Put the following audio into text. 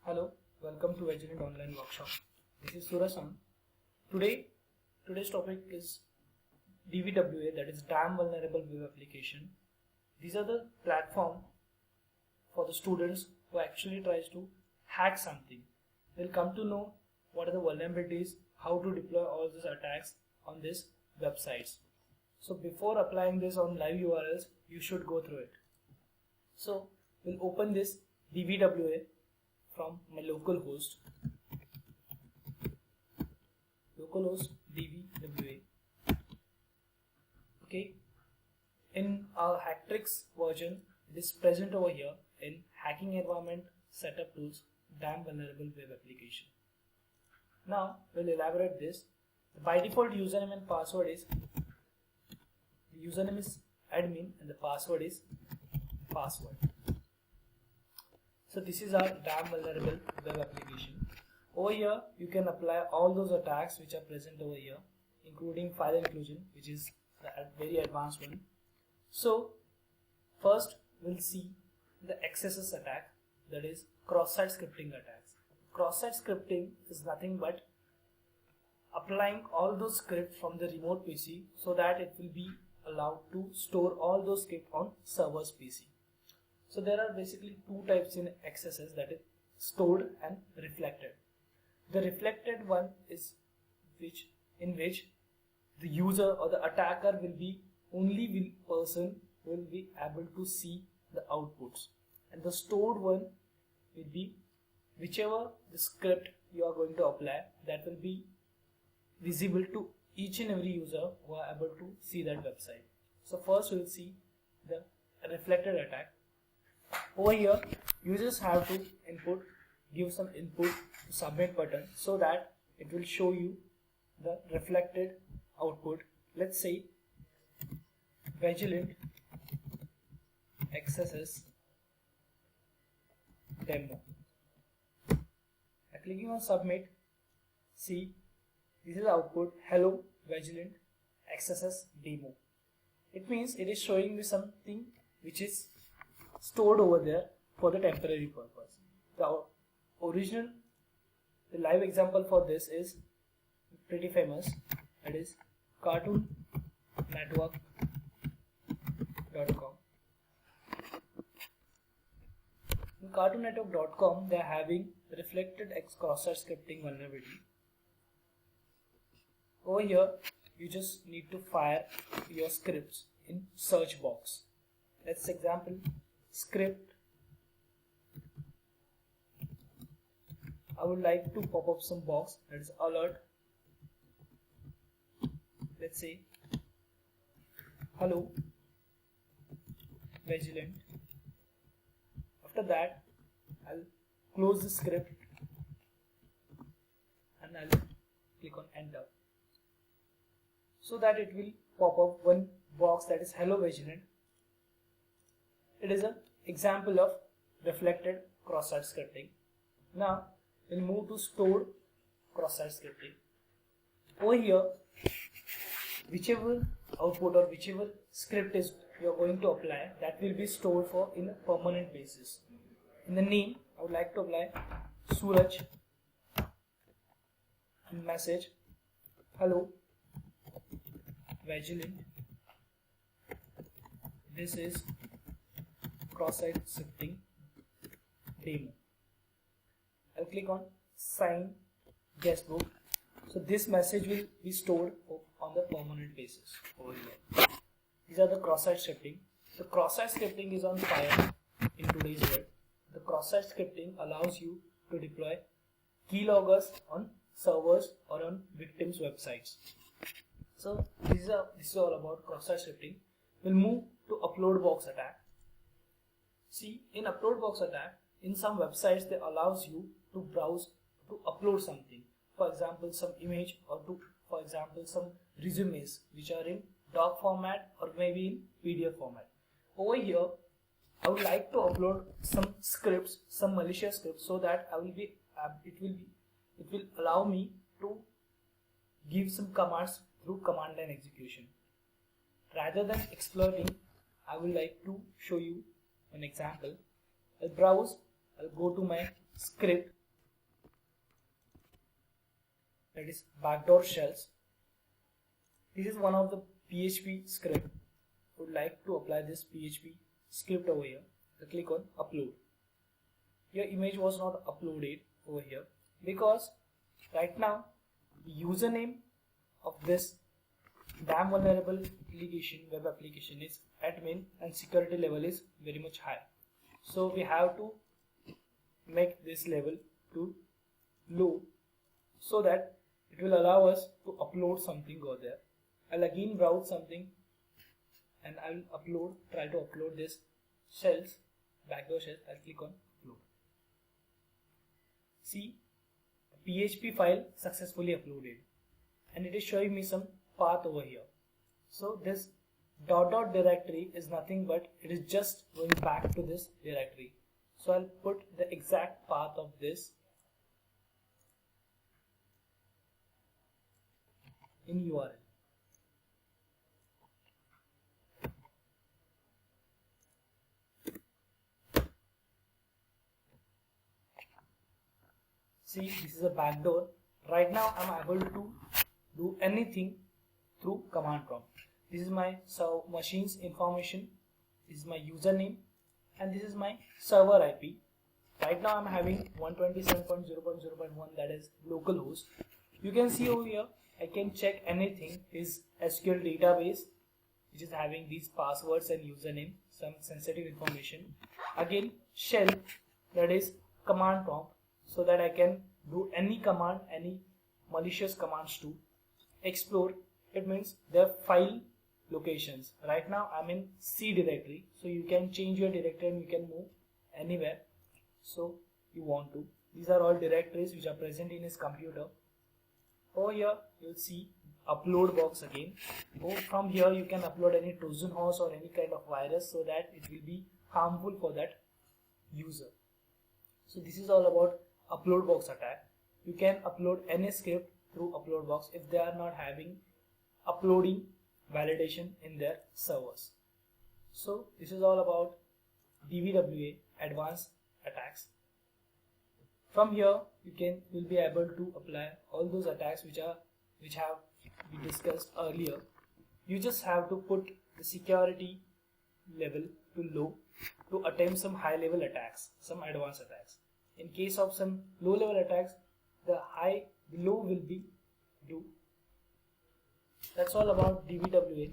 Hello, welcome to Vigilant Online Workshop. This is Surasan. Today's topic is DVWA, that is Damn Vulnerable Web Application. These are the platform for the students who actually tries to hack something. They'll come to know what are the vulnerabilities, how to deploy all these attacks on these websites. So before applying this on live URLs, you should go through it. So we'll open this DVWA from my localhost DVWA. Okay, in our Hacktricks version, it is present over here in Hacking Environment Setup Tools Damn Vulnerable Web Application. Now we'll elaborate this. By default, username and password is admin and the password is password. So this is our Damn Vulnerable Web Application. Over here you can apply all those attacks which are present over here, including file inclusion, which is the very advanced one. So first we'll see the XSS attack, that is cross-site scripting attacks. Cross-site scripting is nothing but applying all those scripts from the remote PC so that it will be allowed to store all those scripts on server's PC. So there are basically two types in XSS, that is stored and reflected. The reflected one is in which the user or the attacker will be person will be able to see the outputs, and the stored one will be whichever the script you are going to apply, that will be visible to each and every user who are able to see that website. So first we will see the reflected attack. Over here users have to give some input to submit button so that it will show you the reflected output. Let's say Vigilant XSS demo. Clicking on submit, see this is the output, hello Vigilant XSS demo. It means it is showing me something which is stored over there for the temporary purpose. The live example for this is pretty famous, that is CartoonNetwork.com. In CartoonNetwork.com they are having reflected cross-site scripting vulnerability. Over here you just need to fire your scripts in search box. Let's example script. I would like to pop up some box, that is alert. Let's say hello Vigilant. After that I'll close the script and I'll click on enter, so that it will pop up one box, that is hello Vigilant. It is an example of reflected cross-site scripting. Now we'll move to stored cross-site scripting. Over here, whichever output or whichever script is you are going to apply, that will be stored for in a permanent basis. In the name, I would like to apply Suraj. In message, hello Vigilant, this is cross-site scripting demo. I'll click on sign guestbook. So this message will be stored on the permanent basis over here. These are the cross-site scripting. The cross-site scripting is on fire in today's world. The cross-site scripting allows you to deploy keyloggers on servers or on victims' websites. So this is all about cross-site scripting. We'll move to upload box attack. See, in upload box attack, in some websites they allows you to browse to upload something, for example some image, or for example some resumes which are in doc format or maybe in PDF format. Over here I would like to upload some scripts, some malicious scripts, so that it will allow me to give some commands through command line execution. Rather than exploiting, I would like to show you an example. I'll browse, I'll go to my script that is backdoor shells. This is one of the PHP script. Would like to apply this PHP script over here. So click on upload. Your image was not uploaded over here because right now the username of this damn vulnerable application, web application, is admin and security level is very much high. So we have to make this level to low so that it will allow us to upload something over there. I'll again browse something and I'll try to upload this shells, backdoor shells. I'll click on upload. See, the PHP file successfully uploaded and it is showing me some path over here. So this dot directory is nothing but it is just going back to this directory. So I'll put the exact path of this in URL. See, this is a backdoor. Right now I'm able to do anything through command prompt. This is my machine's information, this is my username, and this is my server IP. Right now I'm having 127.0.0.1, that is localhost. You can see over here I can check anything, is SQL database which is having these passwords and username, some sensitive information. Again shell, that is command prompt, so that I can do any command, any malicious commands to explore. It means their file locations. Right now I'm in C directory, so you can change your directory and you can move anywhere so you want to. These are all directories which are present in his computer. Over here you'll see upload box again. From here you can upload any Trojan horse or any kind of virus so that it will be harmful for that user. So this is all about upload box attack. You can upload any script through upload box if they are not having uploading validation in their servers. So this is all about DVWA advanced attacks. From here you will be able to apply all those attacks which have been discussed earlier. You just have to put the security level to low to attempt some high level attacks, some advanced attacks. In case of some low level attacks, the low will be do. That's all about DVWA.